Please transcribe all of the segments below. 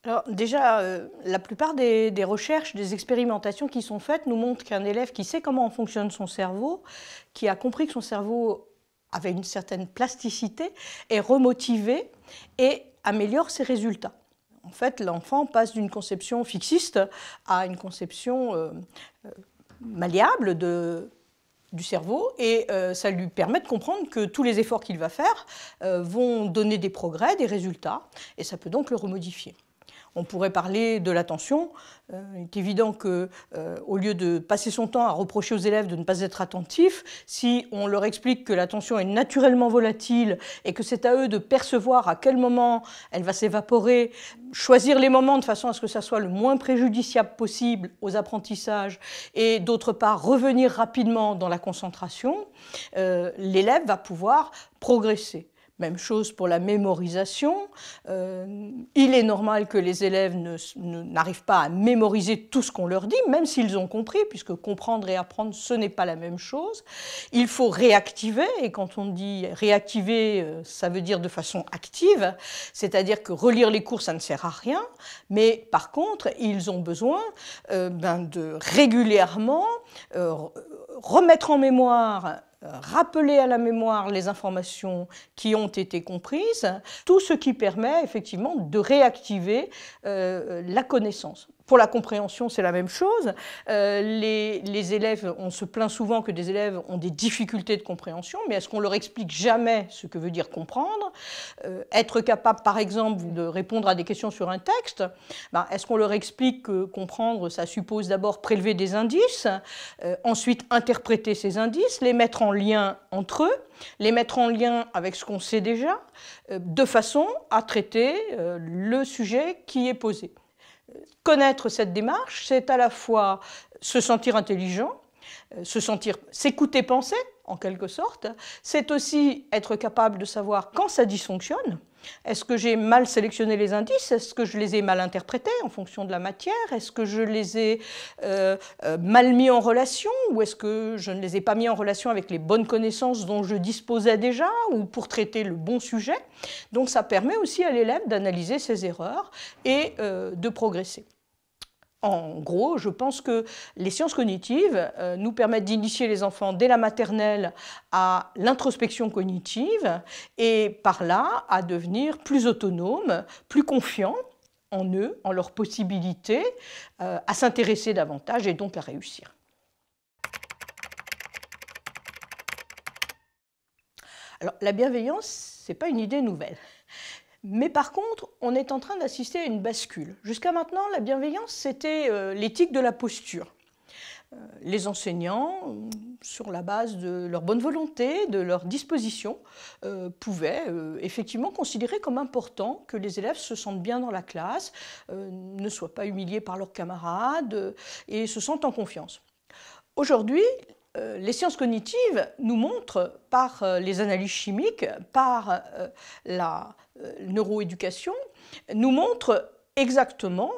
Alors déjà, la plupart des recherches, des expérimentations qui sont faites nous montrent qu'un élève qui sait comment fonctionne son cerveau, qui a compris que son cerveau avait une certaine plasticité, est remotivé et améliore ses résultats. En fait, l'enfant passe d'une conception fixiste à une conception malléable du cerveau et ça lui permet de comprendre que tous les efforts qu'il va faire vont donner des progrès, des résultats, et ça peut donc le remodifier. On pourrait parler de l'attention. Il est évident qu'au lieu de passer son temps à reprocher aux élèves de ne pas être attentifs, si on leur explique que l'attention est naturellement volatile et que c'est à eux de percevoir à quel moment elle va s'évaporer, choisir les moments de façon à ce que ça soit le moins préjudiciable possible aux apprentissages et d'autre part revenir rapidement dans la concentration, l'élève va pouvoir progresser. Même chose pour la mémorisation. Il est normal que les élèves n'arrivent pas à mémoriser tout ce qu'on leur dit, même s'ils ont compris, puisque comprendre et apprendre, ce n'est pas la même chose. Il faut réactiver, et quand on dit réactiver, ça veut dire de façon active, c'est-à-dire que relire les cours, ça ne sert à rien, mais par contre, ils ont besoin de régulièrement remettre en mémoire, rappeler à la mémoire les informations qui ont été comprises, tout ce qui permet effectivement de réactiver la connaissance. Pour la compréhension, c'est la même chose. Les élèves, on se plaint souvent que des élèves ont des difficultés de compréhension, mais est-ce qu'on leur explique jamais ce que veut dire comprendre? Être capable, par exemple, de répondre à des questions sur un texte, est-ce qu'on leur explique que comprendre, ça suppose d'abord prélever des indices, ensuite interpréter ces indices, les mettre en lien entre eux, les mettre en lien avec ce qu'on sait déjà, de façon à traiter le sujet qui est posé. Connaître cette démarche, c'est à la fois se sentir intelligent, s'écouter penser, en quelque sorte. C'est aussi être capable de savoir quand ça dysfonctionne. Est-ce que j'ai mal sélectionné les indices? Est-ce que je les ai mal interprétés en fonction de la matière? Est-ce que je les ai mal mis en relation? Ou est-ce que je ne les ai pas mis en relation avec les bonnes connaissances dont je disposais déjà ou pour traiter le bon sujet? Donc ça permet aussi à l'élève d'analyser ses erreurs et de progresser. En gros, je pense que les sciences cognitives nous permettent d'initier les enfants dès la maternelle à l'introspection cognitive et par là à devenir plus autonomes, plus confiants en eux, en leurs possibilités, à s'intéresser davantage et donc à réussir. Alors, la bienveillance, ce n'est pas une idée nouvelle. Mais par contre, on est en train d'assister à une bascule. Jusqu'à maintenant, la bienveillance, c'était l'éthique de la posture. Les enseignants, sur la base de leur bonne volonté, de leur disposition, pouvaient effectivement considérer comme important que les élèves se sentent bien dans la classe, ne soient pas humiliés par leurs camarades et se sentent en confiance. Aujourd'hui, les sciences cognitives nous montrent par les analyses chimiques, par la neuroéducation, nous montrent exactement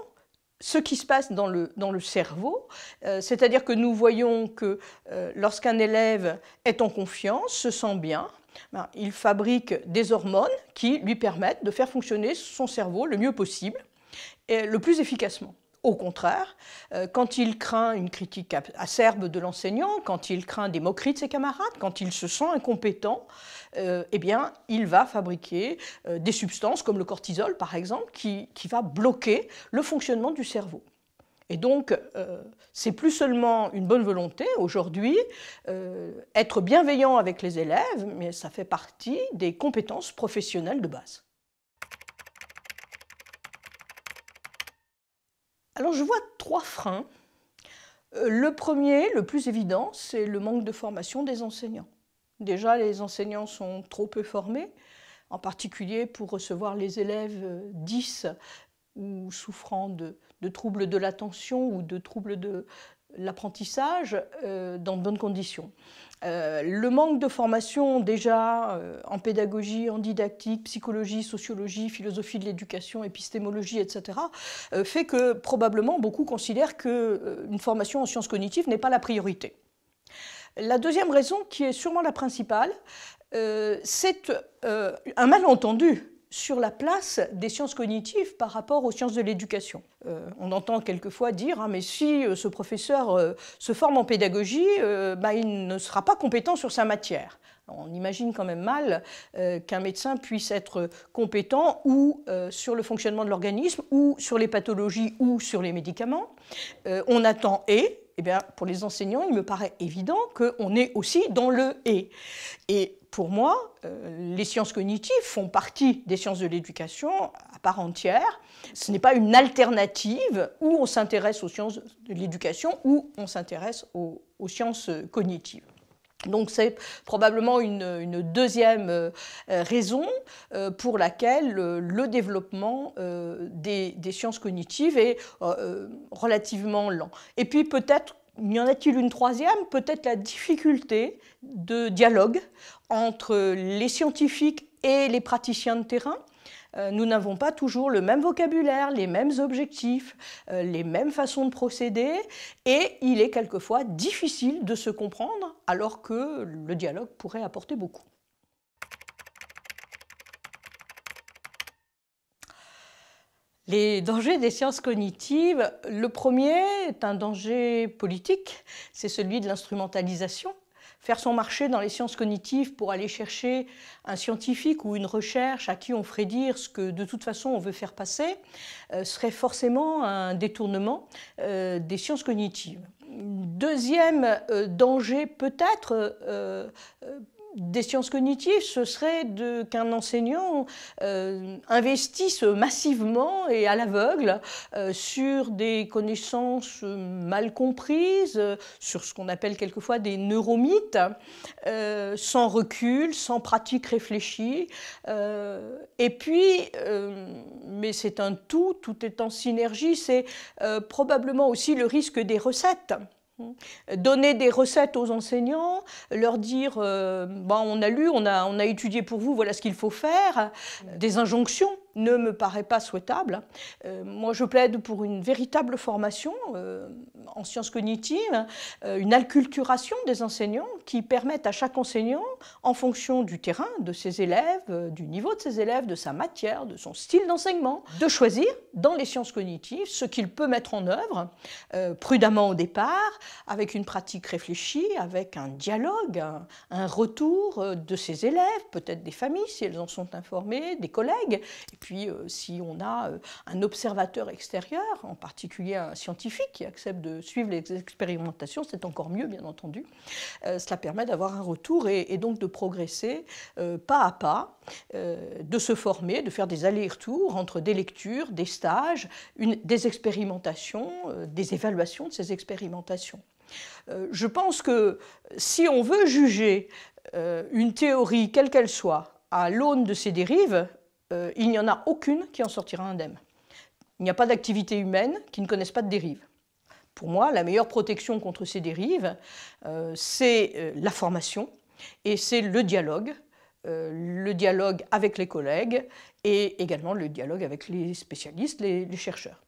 ce qui se passe dans le cerveau, c'est-à-dire que nous voyons que lorsqu'un élève est en confiance, se sent bien, il fabrique des hormones qui lui permettent de faire fonctionner son cerveau le mieux possible et le plus efficacement. Au contraire, quand il craint une critique acerbe de l'enseignant, quand il craint des moqueries de ses camarades, quand il se sent incompétent, eh bien, il va fabriquer des substances comme le cortisol, par exemple, qui va bloquer le fonctionnement du cerveau. Et donc, c'est plus seulement une bonne volonté. Aujourd'hui, être bienveillant avec les élèves, mais ça fait partie des compétences professionnelles de base. Alors je vois trois freins. Le premier, le plus évident, c'est le manque de formation des enseignants. Déjà, les enseignants sont trop peu formés, en particulier pour recevoir les élèves 10 ou souffrant de troubles de l'attention ou de troubles de l'apprentissage dans de bonnes conditions. Le manque de formation déjà en pédagogie, en didactique, psychologie, sociologie, philosophie de l'éducation, épistémologie, etc. Fait que probablement beaucoup considèrent qu'une formation en sciences cognitives n'est pas la priorité. La deuxième raison, qui est sûrement la principale, c'est un malentendu sur la place des sciences cognitives par rapport aux sciences de l'éducation. On entend quelquefois dire « mais si ce professeur se forme en pédagogie, il ne sera pas compétent sur sa matière ». On imagine quand même mal qu'un médecin puisse être compétent ou sur le fonctionnement de l'organisme, ou sur les pathologies, ou sur les médicaments. On attend « et ». Eh bien, pour les enseignants, il me paraît évident qu'on est aussi dans le « et ». Et pour moi, les sciences cognitives font partie des sciences de l'éducation à part entière. Ce n'est pas une alternative où on s'intéresse aux sciences de l'éducation ou on s'intéresse aux sciences cognitives. Donc c'est probablement une deuxième raison pour laquelle le développement des sciences cognitives est relativement lent. Et puis peut-être, y en a-t-il une troisième? Peut-être la difficulté de dialogue entre les scientifiques et les praticiens de terrain. Nous n'avons pas toujours le même vocabulaire, les mêmes objectifs, les mêmes façons de procéder, et il est quelquefois difficile de se comprendre alors que le dialogue pourrait apporter beaucoup. Les dangers des sciences cognitives, le premier est un danger politique, c'est celui de l'instrumentalisation. Faire son marché dans les sciences cognitives pour aller chercher un scientifique ou une recherche à qui on ferait dire ce que de toute façon on veut faire passer serait forcément un détournement des sciences cognitives. Deuxième danger peut-être des sciences cognitives, ce serait qu'un enseignant investisse massivement et à l'aveugle sur des connaissances mal comprises, sur ce qu'on appelle quelquefois des neuromythes, sans recul, sans pratique réfléchie. Et puis, mais c'est un tout est en synergie, c'est probablement aussi le risque des recettes. Donner des recettes aux enseignants, leur dire on a lu, on a étudié pour vous, voilà ce qu'il faut faire. Des injonctions ne me paraît pas souhaitable. Moi, je plaide pour une véritable formation en sciences cognitives, une acculturation des enseignants qui permettent à chaque enseignant, en fonction du terrain, de ses élèves, du niveau de ses élèves, de sa matière, de son style d'enseignement, de choisir dans les sciences cognitives ce qu'il peut mettre en œuvre prudemment au départ, avec une pratique réfléchie, avec un dialogue, un retour de ses élèves, peut-être des familles si elles en sont informées, des collègues, et puis si on a un observateur extérieur, en particulier un scientifique qui accepte de suivre les expérimentations, c'est encore mieux bien entendu. Cela permet d'avoir un retour et donc de progresser pas à pas, de se former, de faire des allers-retours entre des lectures, des stages, des expérimentations, des évaluations de ces expérimentations. Je pense que si on veut juger une théorie, quelle qu'elle soit, à l'aune de ses dérives, il n'y en a aucune qui en sortira indemne. Il n'y a pas d'activité humaine qui ne connaisse pas de dérives. Pour moi, la meilleure protection contre ces dérives, c'est la formation et c'est le dialogue avec les collègues et également le dialogue avec les spécialistes, les chercheurs.